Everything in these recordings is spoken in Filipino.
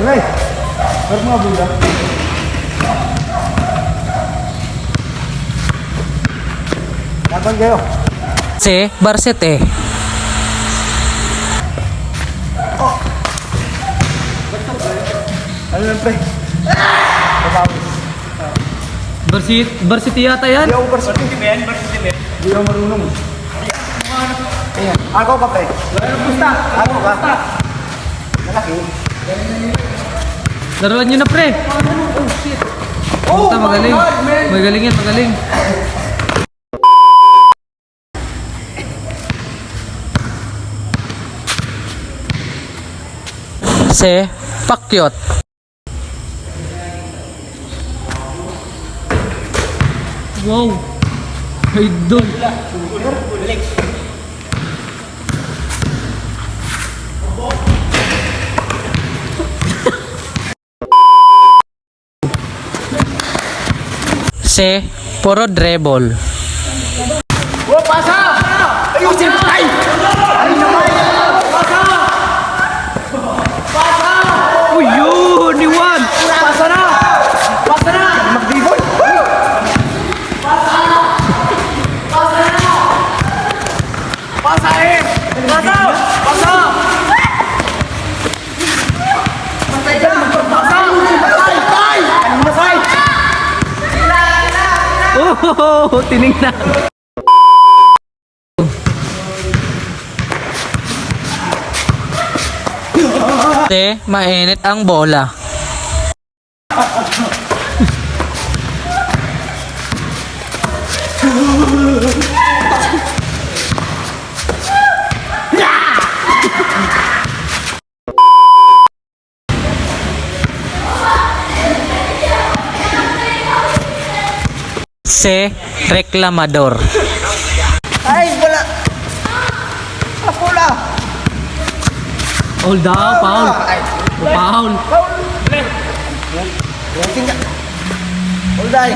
Okay. Pero mga bunda. Laban kayo. Si Barsete. Ano lang pre? Varsity yata yan? Hindi ako varsity ba yan? Varsity ba yan? Hindi ako marunong. Ayan. Ako ka pre. Basta. Ako ka. Malaki. Laruan nyo na pre. Oh shit. Puta, magaling. Magaling yan, magaling. Si Pakyot. Wow. Idol. Si Puro Drebol. Oh, pasa! Ayusin mo! Ay! Ay naman! Pasa! Pasa! Uy, yun! Iwan! Pasa na! Pasa na! Mag-dribble! Pasa! Pasa na! Pasa eh! Pasa! Pasa! Patay ka! Pasa! Patay! Patay! Kanina patay! Oh, tinignan. Kasi mainit ang bola. Si Reklamador. Ay, wala! Pula! Foul daw, foul. Foul. Tingnan. Ulday.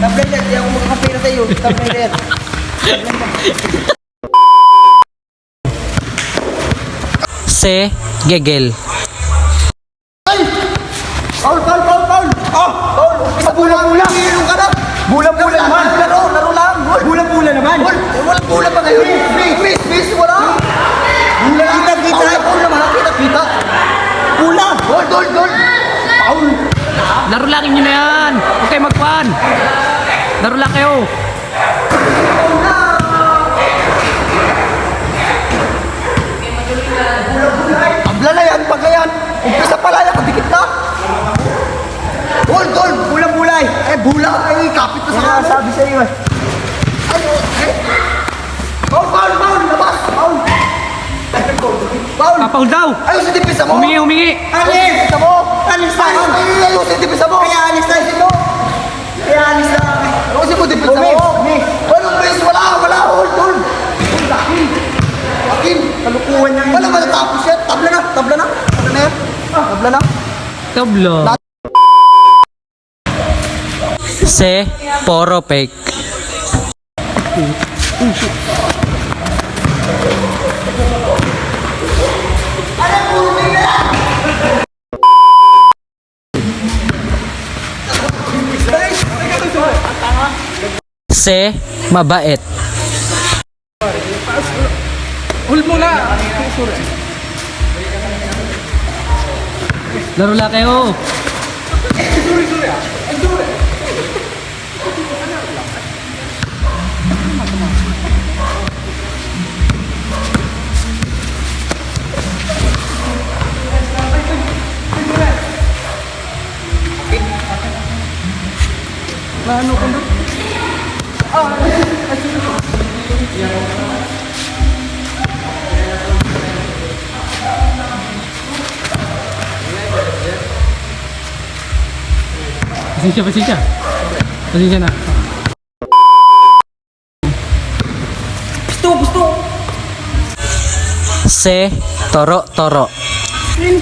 Tablenda, di ako makakapira tayo. Tablenda. Si Gegel. Paul! Oh! Paul! Bulang-bulang! Ilong ka na! Bulang-bulang naman! Laro lang! Bulang-bulang naman! Walang-bulang pa ngayon! Miss! Wala! Kita! Paul naman! Kita! Bulang! Gold! Paul! Laro lang inyo na yan. Huwag kayo magpan. Laro lang kayo. Abla na yan! Pagka yan! Umpisa pala yan! Kadikit na! Gold! Bulang-bulay! Bulang! Kapit na sa kamo! Sabi sa iyo eh! Paul! Labas! Paul! Papaul daw. Ayos yung tipisa mo! Humingi. Alis! Tipisa mo! Alis na! Ayos yung tipisa mo! Kaya alis na! Ayos yung tipisa mo! Walang base! Wala! Hold! Akin! Kalukuhan niya! Wala matatapos yan! Tabla na! Tabla na! Tablo. Si Poro Fake. Si Mabait. Hold mo na! Laro lang kayo. Ano ko na? Pasensya na. Gusto! Si Toro. Rin!